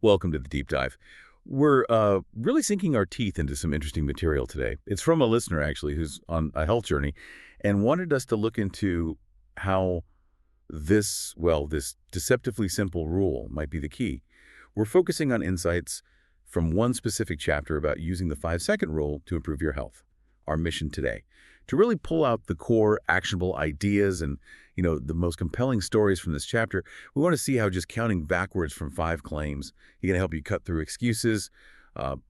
Welcome to the deep dive. We're really sinking our teeth into some interesting material today. It's from a listener, actually, who's on a health journey and wanted us to look into how this deceptively simple rule might be the key. We're focusing on insights from one specific chapter about using the 5-second rule to improve your health. Our mission today, to really pull out the core actionable ideas and, the most compelling stories from this chapter. We want to see how just counting backwards from 5 claims can help you cut through excuses,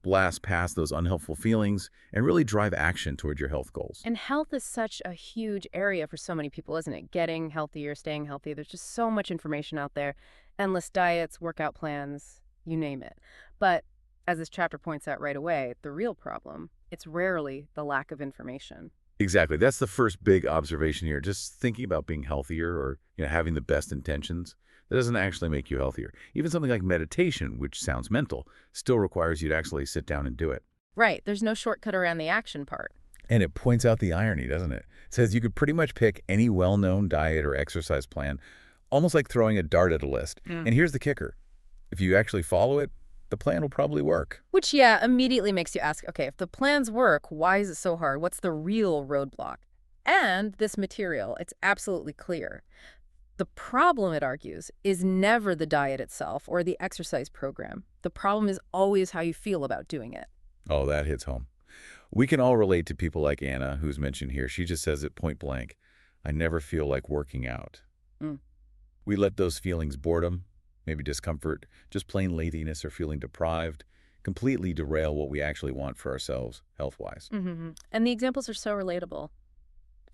blast past those unhelpful feelings, and really drive action toward your health goals. And health is such a huge area for so many people, isn't it? Getting healthier, staying healthy. There's just so much information out there. Endless diets, workout plans, you name it. But as this chapter points out right away, the real problem, it's rarely the lack of information. Exactly. That's the first big observation here. Just thinking about being healthier or having the best intentions, that doesn't actually make you healthier. Even something like meditation, which sounds mental, still requires you to actually sit down and do it. Right. There's no shortcut around the action part. And it points out the irony, doesn't it? It says you could pretty much pick any well-known diet or exercise plan, almost like throwing a dart at a list. And here's the kicker. If you actually follow it, the plan will probably work. Which, yeah, immediately makes you ask, okay, if the plans work, why is it so hard? What's the real roadblock? And this material, it's absolutely clear. The problem, it argues, is never the diet itself or the exercise program. The problem is always how you feel about doing it. Oh, that hits home. We can all relate to people like Anna, who's mentioned here. She just says it point blank. I never feel like working out. We let those feelings, boredom, maybe discomfort, just plain laziness or feeling deprived, completely derail what we actually want for ourselves, health-wise. And the examples are so relatable.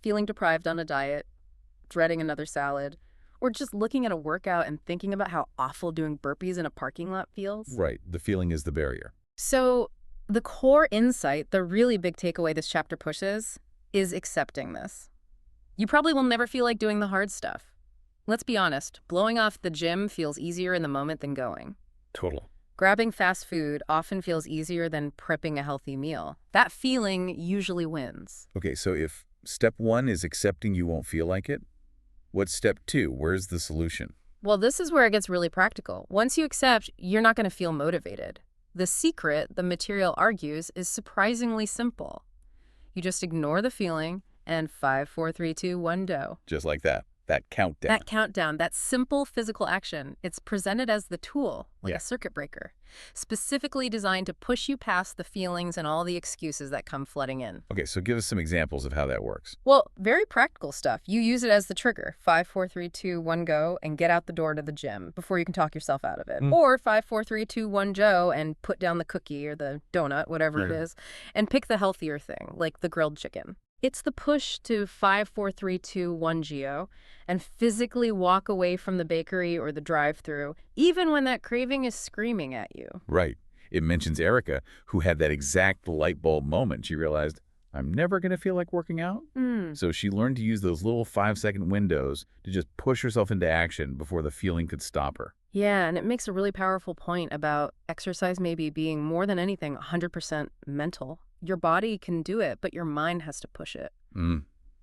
Feeling deprived on a diet, dreading another salad, or just looking at a workout and thinking about how awful doing burpees in a parking lot feels. Right. The feeling is the barrier. So the core insight, the really big takeaway this chapter pushes, is accepting this. You probably will never feel like doing the hard stuff. Let's be honest, blowing off the gym feels easier in the moment than going. Total. Grabbing fast food often feels easier than prepping a healthy meal. That feeling usually wins. Okay, so if step 1 is accepting you won't feel like it, what's step 2? Where's the solution? Well, this is where it gets really practical. Once you accept, you're not going to feel motivated. The secret, the material argues, is surprisingly simple. You just ignore the feeling and 5, 4, 3, 2, 1, go. Just like that. That countdown. That countdown, that simple physical action, it's presented as the tool, like a circuit breaker, specifically designed to push you past the feelings and all the excuses that come flooding in. Okay, so give us some examples of how that works. Well, very practical stuff. You use it as the trigger. 5, 4, 3, 2, 1, go, and get out the door to the gym before you can talk yourself out of it. Or 5, 4, 3, 2, 1, Joe, and put down the cookie or the donut, whatever it is, and pick the healthier thing, like the grilled chicken. It's the push to 5, 4, 3, 2, 1, Geo, and physically walk away from the bakery or the drive-thru, even when that craving is screaming at you. Right. It mentions Erica, who had that exact light bulb moment. She realized, I'm never going to feel like working out. So she learned to use those little 5-second windows to just push herself into action before the feeling could stop her. Yeah, and it makes a really powerful point about exercise maybe being more than anything 100% mental. Your body can do it, but your mind has to push it.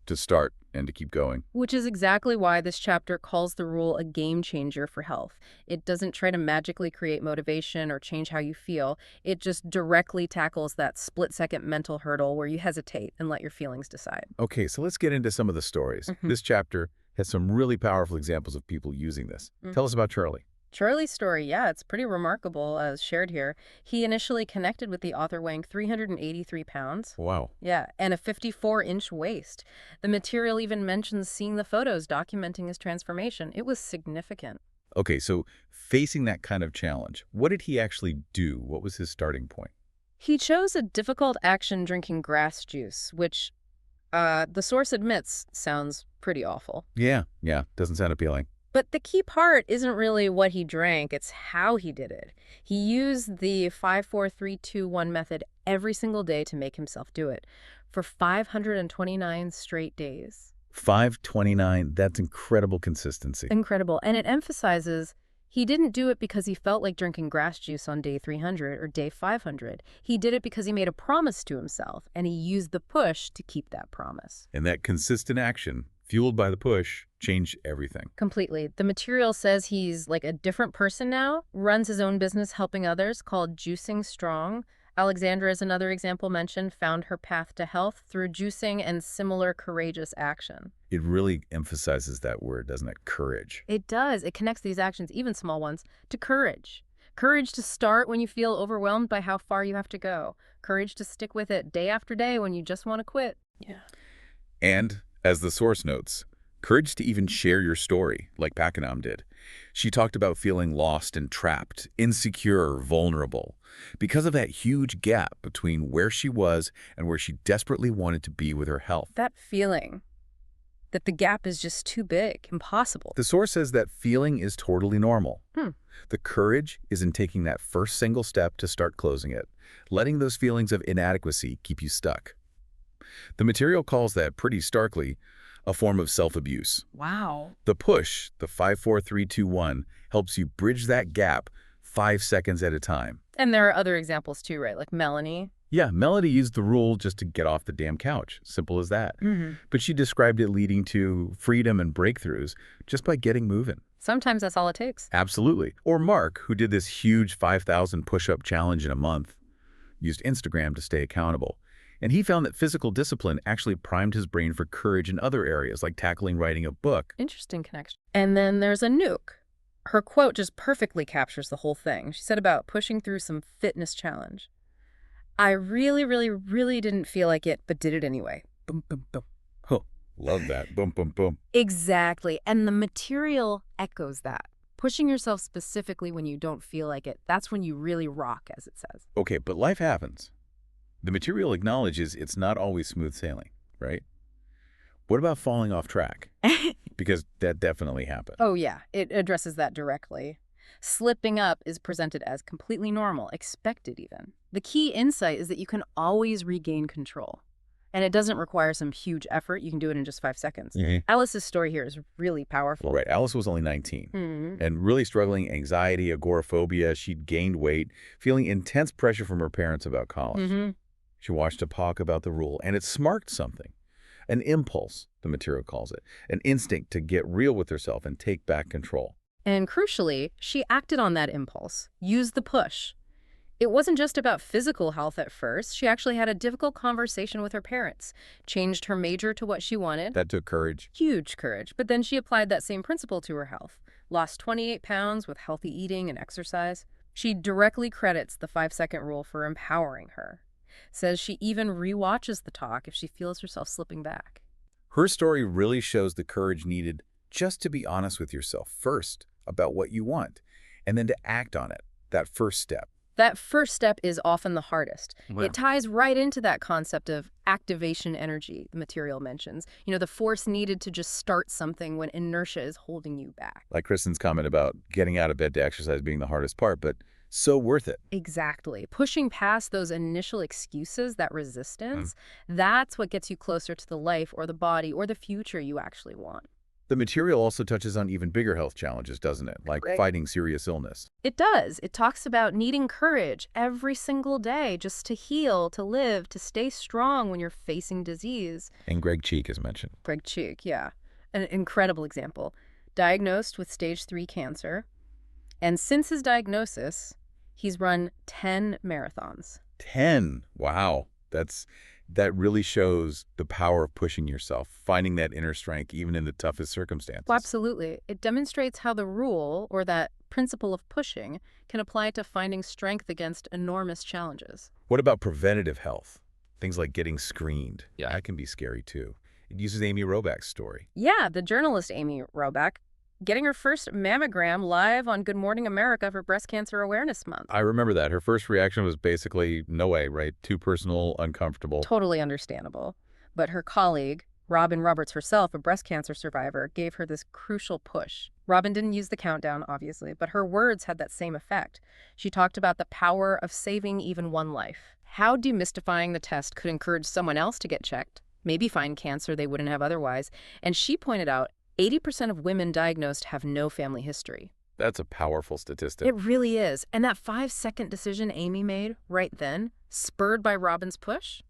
To start and to keep going. Which is exactly why this chapter calls the rule a game changer for health. It doesn't try to magically create motivation or change how you feel. It just directly tackles that split-second mental hurdle where you hesitate and let your feelings decide. Okay, so let's get into some of the stories. This chapter has some really powerful examples of people using this. Tell us about Charlie. Charlie's story, yeah, it's pretty remarkable as shared here. He initially connected with the author weighing 383 pounds. Wow. Yeah, and a 54-inch waist. The material even mentions seeing the photos documenting his transformation. It was significant. Okay, so facing that kind of challenge, what did he actually do? What was his starting point? He chose a difficult action drinking grass juice, which the source admits sounds pretty awful. Yeah, doesn't sound appealing. But the key part isn't really what he drank, it's how he did it. He used the 5, 4, 3, 2, 1 method every single day to make himself do it for 529 straight days. 529, that's incredible consistency. Incredible. And it emphasizes he didn't do it because he felt like drinking grass juice on day 300 or day 500. He did it because he made a promise to himself, and he used the push to keep that promise. And that consistent action fueled by the push, changed everything. Completely. The material says he's like a different person now, runs his own business helping others called Juicing Strong. Alexandra is another example mentioned, found her path to health through juicing and similar courageous action. It really emphasizes that word, doesn't it? Courage. It does. It connects these actions, even small ones, to courage. Courage to start when you feel overwhelmed by how far you have to go. Courage to stick with it day after day when you just want to quit. Yeah. And, as the source notes, courage to even share your story, like Pakenham did. She talked about feeling lost and trapped, insecure, vulnerable, because of that huge gap between where she was and where she desperately wanted to be with her health. That feeling that the gap is just too big, impossible. The source says that feeling is totally normal. The courage is in taking that first single step to start closing it, letting those feelings of inadequacy keep you stuck. The material calls that, pretty starkly, a form of self-abuse. Wow. The push, the 5-4-3-2-1, helps you bridge that gap 5 seconds at a time. And there are other examples too, right? Like Melanie. Yeah, Melody used the rule just to get off the damn couch. Simple as that. But she described it leading to freedom and breakthroughs just by getting moving. Sometimes that's all it takes. Absolutely. Or Mark, who did this huge 5,000 push-up challenge in a month, used Instagram to stay accountable. And he found that physical discipline actually primed his brain for courage in other areas, like tackling writing a book. Interesting connection. And then there's Anouk. Her quote just perfectly captures the whole thing. She said about pushing through some fitness challenge. I really, really, really didn't feel like it, but did it anyway. Boom, boom, boom. Huh. Love that. Boom, boom, boom. Exactly. And the material echoes that. Pushing yourself specifically when you don't feel like it, that's when you really rock, as it says. Okay, but life happens. The material acknowledges it's not always smooth sailing, right? What about falling off track? Because that definitely happened. Oh, yeah. It addresses that directly. Slipping up is presented as completely normal, expected even. The key insight is that you can always regain control. And it doesn't require some huge effort. You can do it in just 5 seconds. Alice's story here is really powerful. Right. Alice was only 19 and really struggling anxiety, agoraphobia. She'd gained weight, feeling intense pressure from her parents about college. She watched a talk about the rule, and it sparked something. An impulse, the material calls it. An instinct to get real with herself and take back control. And crucially, she acted on that impulse, used the push. It wasn't just about physical health at first. She actually had a difficult conversation with her parents, changed her major to what she wanted. That took courage. Huge courage. But then she applied that same principle to her health. Lost 28 pounds with healthy eating and exercise. She directly credits the 5-second rule for empowering her. Says she even rewatches the talk if she feels herself slipping back. Her story really shows the courage needed just to be honest with yourself first about what you want, and then to act on it, that first step. That first step is often the hardest. Wow. It ties right into that concept of activation energy the material mentions. You know, the force needed to just start something when inertia is holding you back. Like Kristen's comment about getting out of bed to exercise being the hardest part, but so worth it. Exactly. Pushing past those initial excuses, that resistance, that's what gets you closer to the life or the body or the future you actually want. The material also touches on even bigger health challenges, doesn't it? Like fighting serious illness. It does. It talks about needing courage every single day just to heal, to live, to stay strong when you're facing disease. And Greg Cheek is mentioned. Greg Cheek, yeah. An incredible example. Diagnosed with stage 3 cancer. And since his diagnosis, he's run 10 marathons. 10? Wow. That really shows the power of pushing yourself, finding that inner strength even in the toughest circumstances. Well, absolutely. It demonstrates how the rule, or that principle of pushing, can apply to finding strength against enormous challenges. What about preventative health? Things like getting screened. Yeah, that can be scary too. It uses Amy Robach's story. Yeah, the journalist Amy Robach, getting her first mammogram live on Good Morning America for Breast Cancer Awareness Month. I remember that. Her first reaction was basically, no way, right? Too personal, uncomfortable. Totally understandable. But her colleague, Robin Roberts herself, a breast cancer survivor, gave her this crucial push. Robin didn't use the countdown, obviously, but her words had that same effect. She talked about the power of saving even one life. How demystifying the test could encourage someone else to get checked, maybe find cancer they wouldn't have otherwise. And she pointed out 80% of women diagnosed have no family history. That's a powerful statistic. It really is. And that 5-second decision Amy made right then, spurred by Robin's push,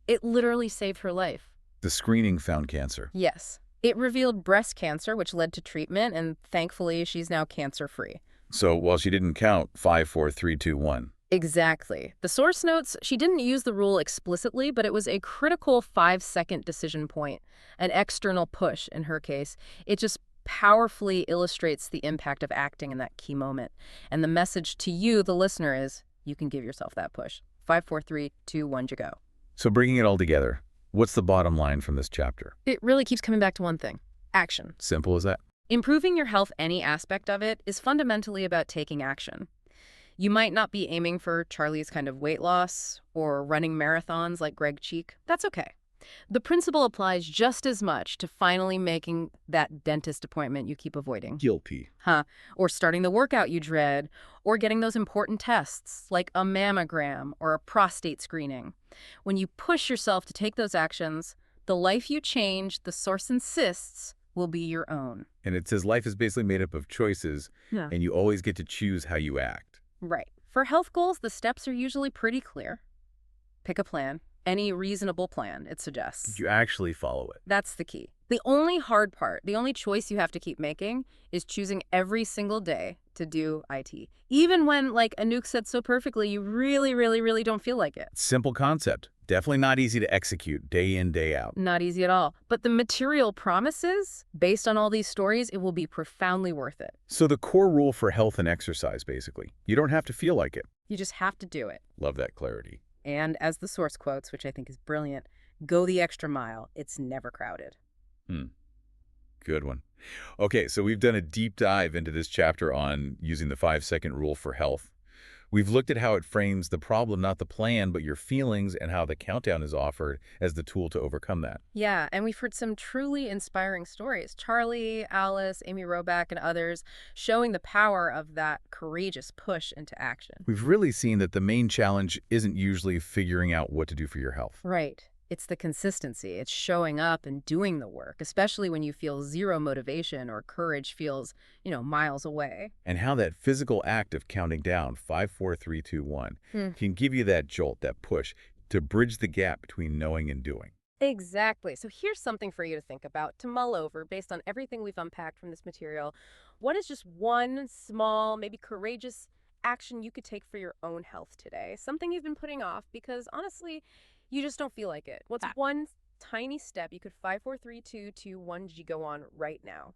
it literally saved her life. The screening found cancer. Yes. It revealed breast cancer, which led to treatment, and thankfully she's now cancer-free. So while she didn't count 5, 4, 3, 2, 1. Exactly. The source notes she didn't use the rule explicitly, but it was a critical 5-second decision point, an external push in her case. It just powerfully illustrates the impact of acting in that key moment. And the message to you, the listener, is you can give yourself that push. 5, 4, 3, 2, 1, you go. So bringing it all together, what's the bottom line from this chapter? It really keeps coming back to one thing: action. Simple as that. Improving your health, any aspect of it, is fundamentally about taking action. You might not be aiming for Charlie's kind of weight loss or running marathons like Greg Cheek. That's okay. The principle applies just as much to finally making that dentist appointment you keep avoiding. Guilty. Or starting the workout you dread, or getting those important tests like a mammogram or a prostate screening. When you push yourself to take those actions, the life you change, the source insists, will be your own. And it says life is basically made up of choices, and you always get to choose how you act. Right. For health goals, the steps are usually pretty clear. Pick a plan. Any reasonable plan, it suggests. You actually follow it. That's the key. The only hard part, the only choice you have to keep making is choosing every single day to do IT. Even when, like Anouk said so perfectly, you really, really, really don't feel like it. Simple concept. Definitely not easy to execute day in, day out. Not easy at all. But the material promises, based on all these stories, it will be profoundly worth it. So the core rule for health and exercise, basically. You don't have to feel like it. You just have to do it. Love that clarity. And as the source quotes, which I think is brilliant, go the extra mile. It's never crowded. Good one. Okay, so we've done a deep dive into this chapter on using the 5-second rule for health. We've looked at how it frames the problem, not the plan, but your feelings, and how the countdown is offered as the tool to overcome that. Yeah, and we've heard some truly inspiring stories. Charlie, Alice, Amy Roback, and others showing the power of that courageous push into action. We've really seen that the main challenge isn't usually figuring out what to do for your health. Right. It's the consistency. It's showing up and doing the work, especially when you feel zero motivation or courage feels, miles away. And how that physical act of counting down 5, 4, 3, 2, 1 can give you that jolt, that push, to bridge the gap between knowing and doing. Exactly. So here's something for you to think about, to mull over, based on everything we've unpacked from this material. What is just one small, maybe courageous action you could take for your own health today? Something you've been putting off because, honestly, you just don't feel like it. What's one tiny step you could 5, 4, 3, 2, 2, 1 go on right now?